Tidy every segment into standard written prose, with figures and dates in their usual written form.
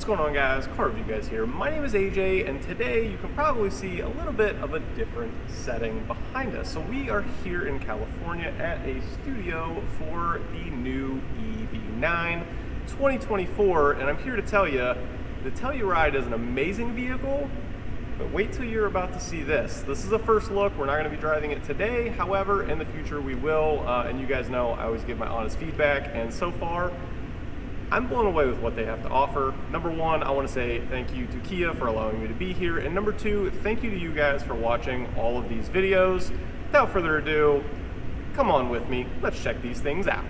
going on, guys? Car Review Guys here. My name is AJ, and today you can probably see a little bit of a different setting behind us. So we are here in California at a studio for the new EV9 2024, and I'm here to tell you, the Telluride is an amazing vehicle, but wait till you're about to see this. This is a first look. We're not going to be driving it today. However, in the future we will, and you guys know I always give my honest feedback, and so far, I'm blown away with what they have to offer. Number one, I want to say thank you to Kia for allowing me to be here. And number two, thank you to you guys for watching all of these videos. Without further ado, come on with me. Let's check these things out.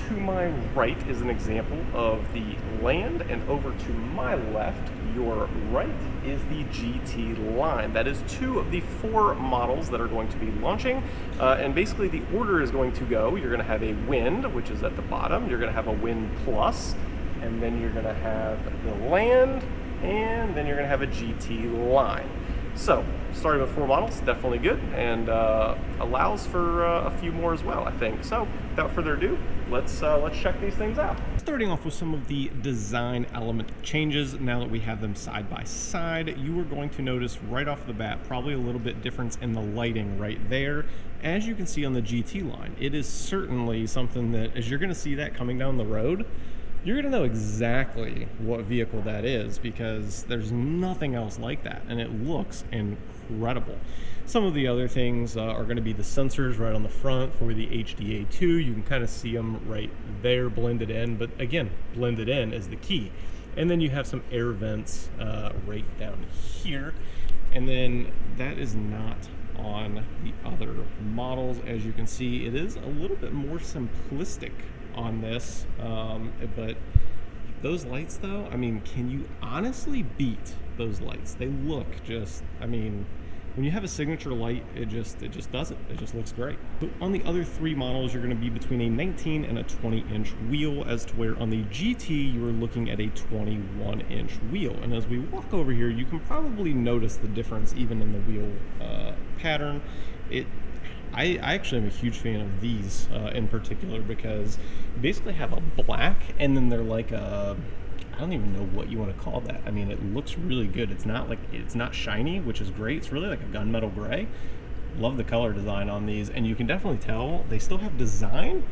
To my right is an example of the Land, and over to my left, your right, is the GT line. That is two of the four models that are going to be launching, and basically the order is going to go, you're going to have a Wind, which is at the bottom, you're going to have a Wind Plus, and then you're going to have the Land, and then you're going to have a GT line. So, starting with four models, definitely good, and allows for a few more as well, I think. So, without further ado, let's check these things out. Starting off with some of the design element changes, now that we have them side by side, you are going to notice right off the bat probably a little bit difference in the lighting right there. As you can see on the GT line, it is certainly something that, as you're going to see that coming down the road, you're going to know exactly what vehicle that is, because there's nothing else like that, and it looks incredible. Some of the other things are going to be the sensors right on the front for the HDA2. You can kind of see them right there blended in, but again, blended in is the key. And then you have some air vents right down here, and then that is not on the other models. As you can see, it is a little bit more simplistic on this, but those lights though, I mean, can you honestly beat those lights? They look just, I mean, when you have a signature light, it just does it. It just looks great. So on the other three models, you're going to be between a 19 and a 20-inch wheel, as to where on the GT, you are looking at a 21-inch wheel. And as we walk over here, you can probably notice the difference even in the wheel pattern. I actually am a huge fan of these in particular, because you basically have a black, and then they're like a, I don't even know what you want to call that. I mean, it looks really good. It's not shiny, which is great. It's really like a gunmetal gray. Love the color design on these, and you can definitely tell they still have design.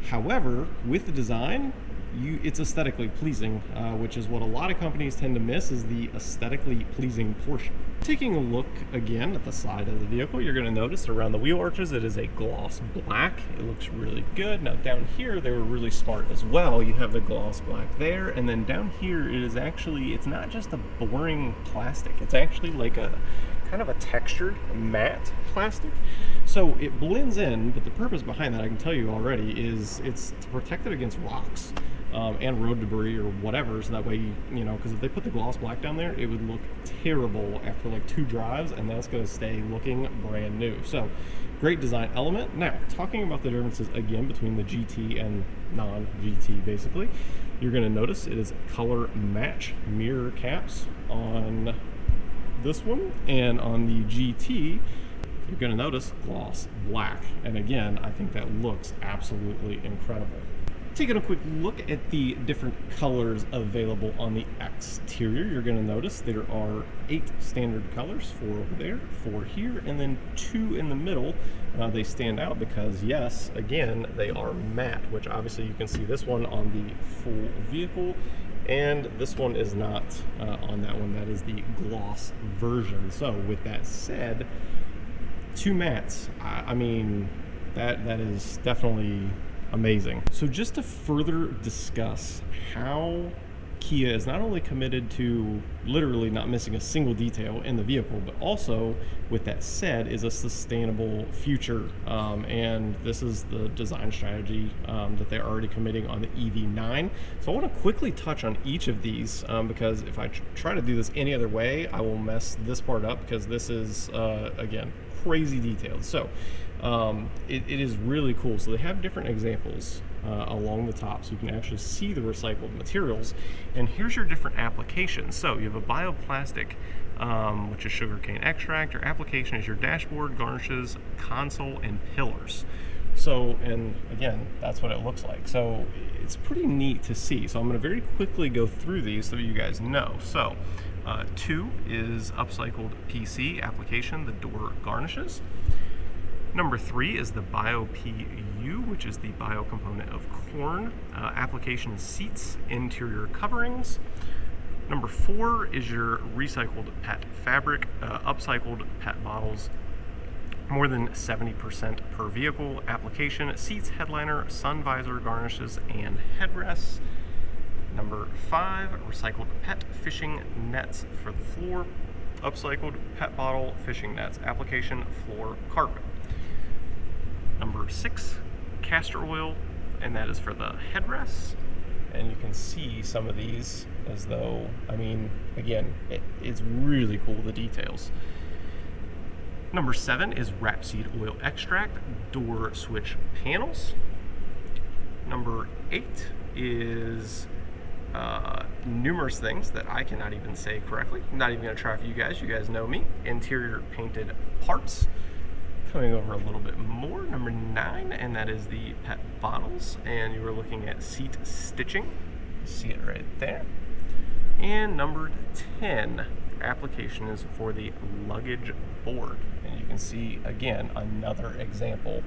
However, with the design, it's aesthetically pleasing, which is what a lot of companies tend to miss, is the aesthetically pleasing portion. Taking a look again at the side of the vehicle, you're going to notice around the wheel arches it is a gloss black. It looks really good. Now down here they were really smart as well. You have the gloss black there, and then down here it is actually, it's not just a boring plastic. It's actually like a kind of a textured matte plastic. So it blends in, but the purpose behind that, I can tell you already, is it's to protect it against rocks and road debris or whatever, so that way, you know, because if they put the gloss black down there, it would look terrible after like 2 drives, and that's going to stay looking brand new. So great design element. Now, talking about the differences again between the GT and non-GT, basically, you're going to notice it is color match mirror caps on this one, and on the GT you're going to notice gloss black, and again, I think that looks absolutely incredible. Taking a quick look at the different colors available on the exterior, you're going to notice there are 8 standard colors, 4 over there, 4 here, and then 2 in the middle. They stand out because, yes, again, they are matte, which obviously you can see this one on the full vehicle, and this one is not on that one. That is the gloss version. So with that said, 2 mattes, I mean, that is definitely amazing. So just to further discuss how Kia is not only committed to literally not missing a single detail in the vehicle, but also, with that said, is a sustainable future. And this is the design strategy that they're already committing on the EV9. So I want to quickly touch on each of these because if I try to do this any other way, I will mess this part up because this is, again, crazy detailed. So it is really cool. So they have different examples along the top so you can actually see the recycled materials. And here's your different applications. So you have a bioplastic, which is sugarcane extract. Your application is your dashboard, garnishes, console, and pillars. So, and again, that's what it looks like. So it's pretty neat to see. So I'm going to very quickly go through these so you guys know. So 2 is upcycled PC application, the door garnishes. Number 3 is the Bio-PU, which is the bio component of corn. Application is seats, interior coverings. Number 4 is your recycled PET fabric, upcycled PET bottles, more than 70% per vehicle. Application, seats, headliner, sun visor, garnishes, and headrests. Number 5, recycled PET fishing nets for the floor, upcycled PET bottle, fishing nets. Application, floor carpet. Number 6, castor oil, and that is for the headrests. And you can see some of these as though, I mean, again, it's really cool, the details. Number 7 is rapeseed oil extract, door switch panels. Number 8 is numerous things that I cannot even say correctly. I'm not even going to try for you guys. You guys know me. Interior painted parts. Coming over a little bit more, number 9, and that is the PET bottles, and you were looking at seat stitching. You see it right there. And number 10, application is for the luggage board, and you can see again another example.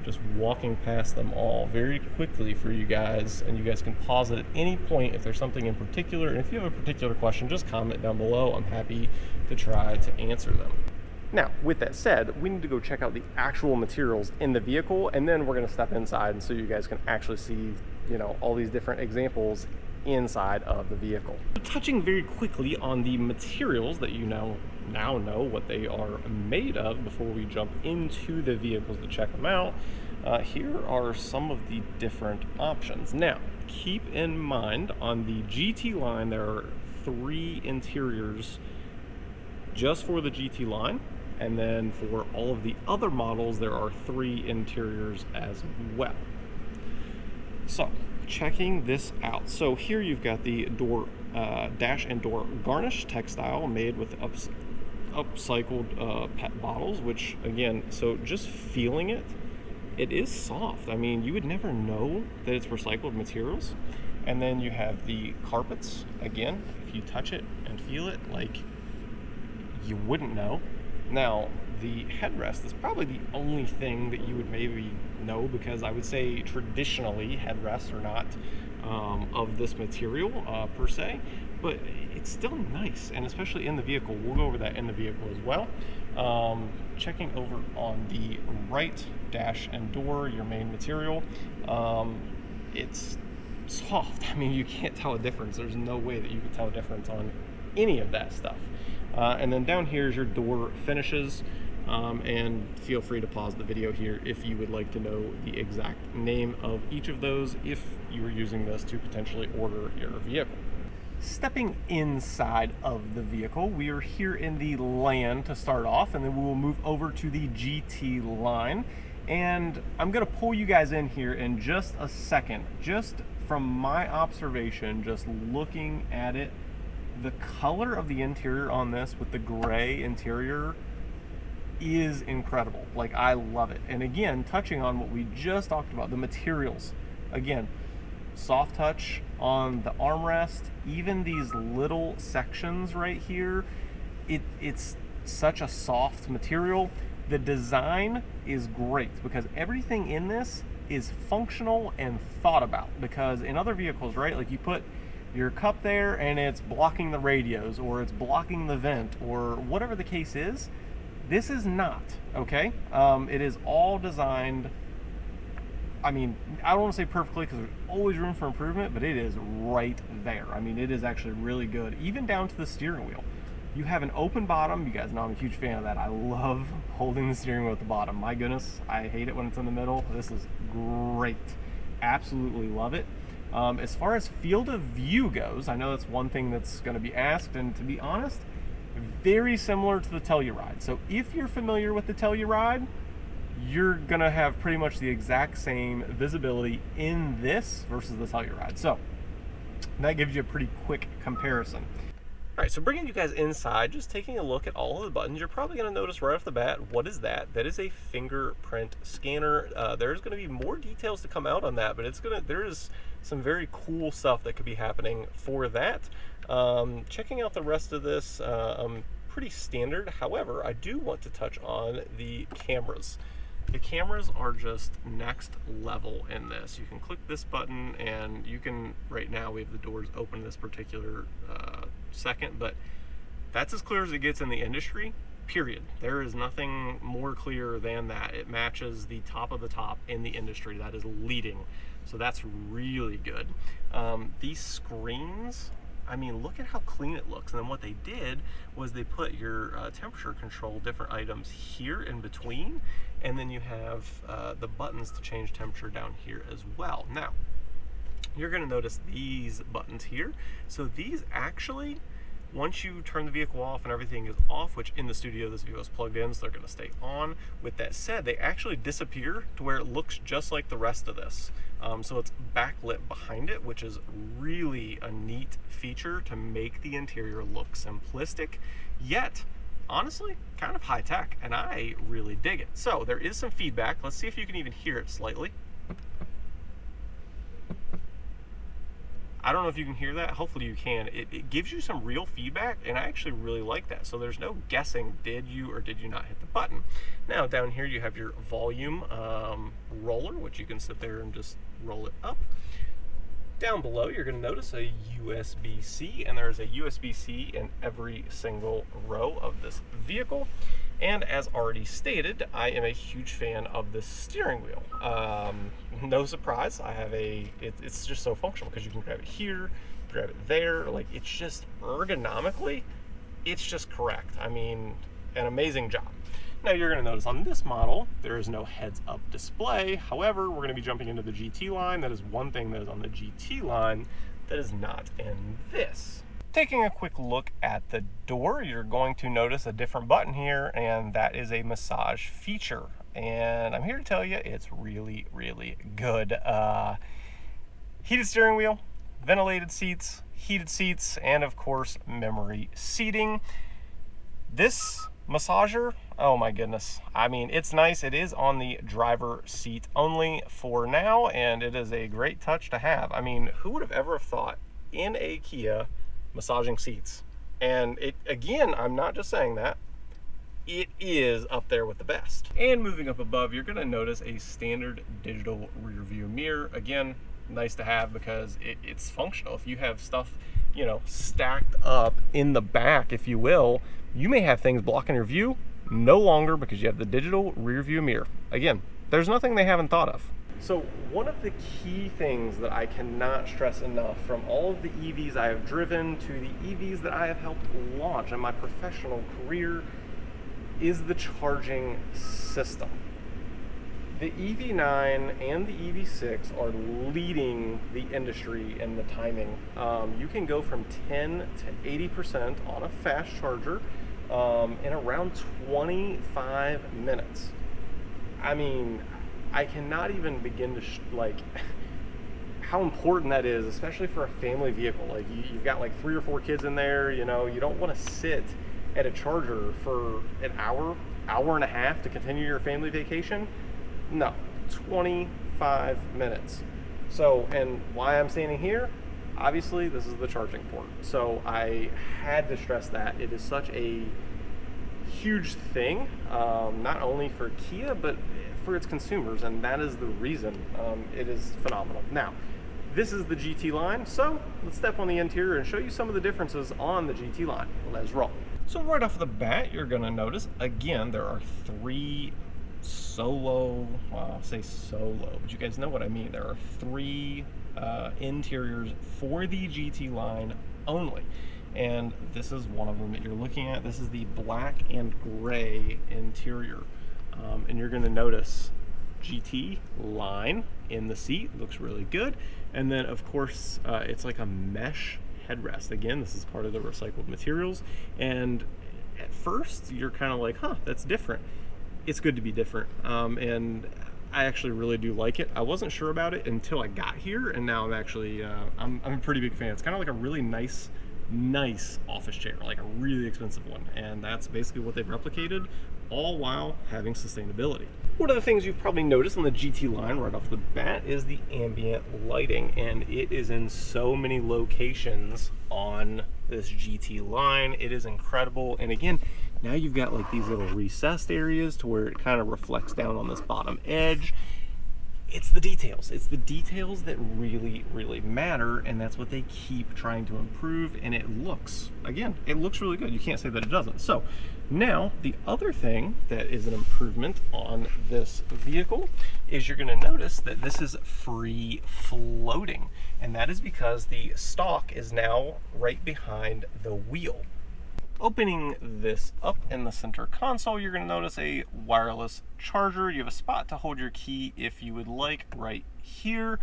Just walking past them all very quickly for you guys, and you guys can pause it at any point if there's something in particular, and if you have a particular question, just comment down below. I'm happy to try to answer them. Now, with that said, we need to go check out the actual materials in the vehicle, and then we're going to step inside and so you guys can actually see, you know, all these different examples inside of the vehicle. Touching very quickly on the materials that you now know what they are made of before we jump into the vehicles to check them out. Here are some of the different options. Now, keep in mind on the GT line, there are 3 interiors just for the GT line. And then for all of the other models, there are 3 interiors as well. So, checking this out. So here you've got the door dash and door garnish textile made with upcycled PET bottles, which again, so just feeling it, it is soft. I mean, you would never know that it's recycled materials. And then you have the carpets. Again, if you touch it and feel it, like, you wouldn't know. Now, the headrest is probably the only thing that you would maybe know, because I would say traditionally headrests are not of this material per se, but it's still nice, and especially in the vehicle. We'll go over that in the vehicle as well. Checking over on the right dash and door, your main material, it's soft. I mean, you can't tell a difference. There's no way that you could tell a difference on any of that stuff. And then down here is your door finishes, and feel free to pause the video here if you would like to know the exact name of each of those if you were using this to potentially order your vehicle. Stepping inside of the vehicle, we are here in the Land to start off, and then we will move over to the GT line. And I'm going to pull you guys in here in just a second. Just from my observation, just looking at it, the color of the interior on this with the gray interior is incredible. Like, I love it. And again, touching on what we just talked about, the materials. Again, soft touch on the armrest, even these little sections right here, it's such a soft material. The design is great because everything in this is functional and thought about, because in other vehicles, right, like you put your cup there and it's blocking the radios or it's blocking the vent or whatever the case is. This is not, okay? It is all designed, I mean, I don't want to say perfectly because there's always room for improvement, but it is right there. I mean, it is actually really good, even down to the steering wheel. You have an open bottom. You guys know I'm a huge fan of that. I love holding the steering wheel at the bottom. My goodness, I hate it when it's in the middle. This is great. Absolutely love it. As far as field of view goes, I know that's one thing that's going to be asked, and to be honest, very similar to the Telluride. So if you're familiar with the Telluride, you're going to have pretty much the exact same visibility in this versus the Telluride. So that gives you a pretty quick comparison. All right, so bringing you guys inside, just taking a look at all of the buttons, you're probably going to notice right off the bat, what is that? That is a fingerprint scanner. There's going to be more details to come out on that, but there is some very cool stuff that could be happening for that. Checking out the rest of this, pretty standard. However, I do want to touch on the cameras. The cameras are just next level in this. You can click this button and you can, right now we have the doors open this particular second, but that's as clear as it gets in the industry, period. There is nothing more clear than that. It matches the top of the top in the industry. That is leading. So that's really good. These screens, I mean, look at how clean it looks. And then what they did was they put your temperature control, different items here in between, and then you have the buttons to change temperature down here as well. Now, you're gonna notice these buttons here. So these actually, once you turn the vehicle off and everything is off, which in the studio this vehicle is plugged in, so they're gonna stay on. With that said, they actually disappear to where it looks just like the rest of this. So it's backlit behind it, which is really a neat feature to make the interior look simplistic, yet honestly kind of high tech, and I really dig it. So there is some feedback. Let's see if you can even hear it slightly. I don't know if you can hear that. Hopefully you can. It gives you some real feedback, and I actually really like that. So there's no guessing, did you or did you not hit the button. Now down here you have your volume roller, which you can sit there and just roll it up. Down below you're going to notice a USB-C, and there's a USB-C in every single row of this vehicle. And as already stated, I am a huge fan of the steering wheel. No surprise, I have it's just so functional because you can grab it here, grab it there. Like, it's just ergonomically, it's just correct. I mean, an amazing job. Now you're going to notice on this model, there is no heads-up display. However, we're going to be jumping into the GT line. That is one thing that is on the GT line that is not in this. Taking a quick look at the door, you're going to notice a different button here, and that is a massage feature. And I'm here to tell you it's really, really good. Heated steering wheel, ventilated seats, heated seats, and of course, memory seating. This massager, oh my goodness. I mean, it's nice. It is on the driver seat only for now, and it is a great touch to have. I mean, who would have ever thought in a Kia massaging seats? And it, again, I'm not just saying that, it is up there with the best. And moving up above, you're going to notice a standard digital rear view mirror. Again, nice to have because it's functional. If you have stuff, you know, stacked up in the back, if you will, you may have things blocking your view. No longer, because you have the digital rear view mirror. Again, there's nothing they haven't thought of. So one of the key things that I cannot stress enough, from all of the EVs I have driven to the EVs that I have helped launch in my professional career, is the charging system. The EV9 and the EV6 are leading the industry in the timing. You can go from 10 to 80% on a fast charger in around 25 minutes. I mean, I cannot even begin to like how important that is, especially for a family vehicle. Like you've got like 3 or 4 kids in there, you know, you don't want to sit at a charger for an hour, hour and a half to continue your family vacation. No, 25 minutes. So, and why I'm standing here, obviously this is the charging port. So I had to stress that. It is such a huge thing, not only for Kia, but for its consumers, and that is the reason it is phenomenal. Now, this is the GT line, so let's step on the interior and show you some of the differences on the GT line. Let's roll. So right off the bat, you're gonna notice, again, there are 3 solo, well, I'll say solo, but you guys know what I mean. There are 3 interiors for the GT line only, and this is one of them that you're looking at. This is the black and gray interior, and you're going to notice GT line in the seat. Looks really good. And then of course it's like a mesh headrest. Again, this is part of the recycled materials, and at first you're kind of like, huh, that's different. It's good to be different, and I actually really do like it. I wasn't sure about it until I got here, and now I'm actually I'm a pretty big fan. It's kind of like a really nice office chair, like a really expensive one, and that's basically what they've replicated, all while having sustainability. One of the things you've probably noticed on the GT line right off the bat is the ambient lighting, and it is in so many locations on this GT line. It is incredible. And again, now you've got like these little recessed areas to where it kind of reflects down on this bottom edge. It's the details. It's the details that really, really matter, and that's what they keep trying to improve. And it looks, again, it looks really good. You can't say that it doesn't. So now the other thing that is an improvement on this vehicle is you're going to notice that this is free floating, and that is because the stalk is now right behind the wheel. Opening this up in the center console, you're going to notice a wireless charger. You have a spot to hold your key if you would like right here.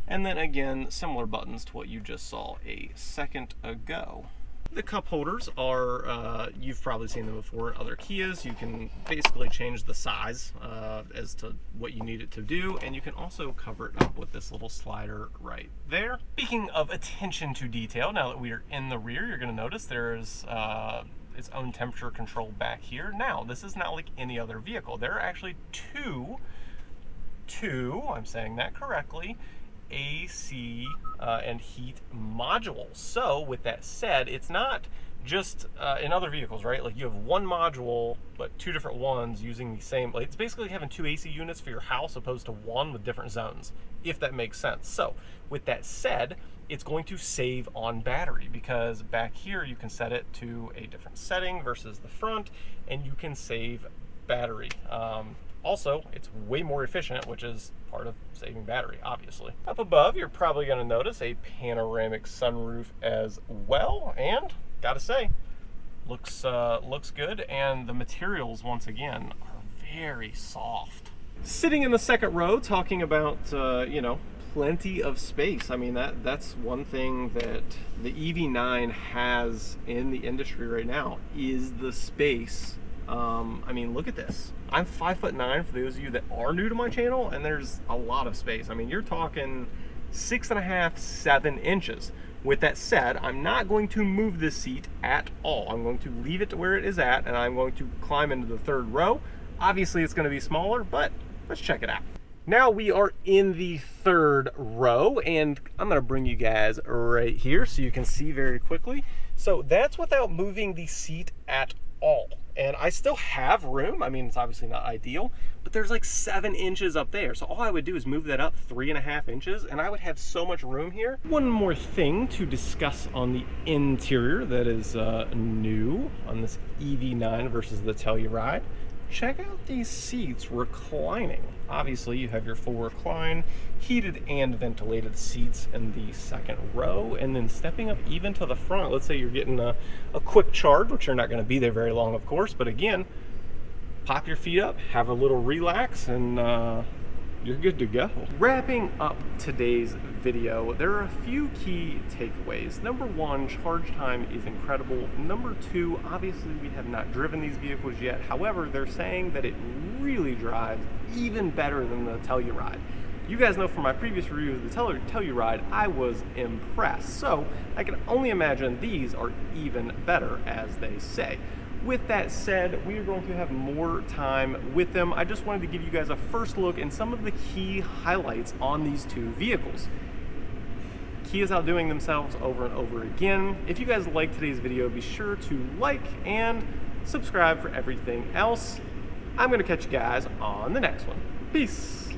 And then again, similar buttons to what you just saw a second ago. The cup holders are, you've probably seen them before in other Kias. You can basically change the size as to what you need it to do, and you can also cover it up with this little slider right there. Speaking of attention to detail, now that we are in the rear, you're going to notice there's its own temperature control back here. Now, this is not like any other vehicle. There are actually two, I'm saying that correctly, AC and heat modules. So with that said, it's not just in other vehicles, right? Like you have one module, but 2 different ones using the same, like it's basically having 2 AC units for your house opposed to 1 with different zones, if that makes sense. So with that said, it's going to save on battery, because back here you can set it to a different setting versus the front, and you can save battery. Also, it's way more efficient, which is part of saving battery, obviously. Up above, you're probably going to notice a panoramic sunroof as well, and gotta say, looks good, and the materials, once again, are very soft. Sitting in the second row, talking about, you know, plenty of space. I mean, that's one thing that the EV9 has in the industry right now, is the space. I mean, look at this. I'm 5'9" for those of you that are new to my channel, and there's a lot of space. I mean, you're talking 6.5, 7 inches. With that said, I'm not going to move this seat at all. I'm going to leave it to where it is at, and I'm going to climb into the third row. Obviously, it's going to be smaller, but let's check it out. Now we are in the third row, and I'm going to bring you guys right here so you can see very quickly. So that's without moving the seat at all. And I still have room. I mean, it's obviously not ideal, but there's like 7 inches up there. So all I would do is move that up 3.5 inches, and I would have so much room here. One more thing to discuss on the interior that is new on this EV9 versus the Telluride. Check out these seats reclining. Obviously, you have your full recline, heated and ventilated seats in the second row, and then stepping up even to the front. Let's say you're getting a quick charge, which you're not going to be there very long, of course, but again, pop your feet up, have a little relax, and you're good to go. Wrapping up today's video, there are a few key takeaways. Number 1, charge time is incredible. Number 2, obviously we have not driven these vehicles yet. However, they're saying that it really drives even better than the Telluride. You guys know from my previous review of the Telluride, I was impressed. So I can only imagine these are even better, as they say. With that said, we are going to have more time with them. I just wanted to give you guys a first look in some of the key highlights on these two vehicles. Kia's outdoing themselves over and over again. If you guys liked today's video, be sure to like and subscribe for everything else. I'm going to catch you guys on the next one. Peace.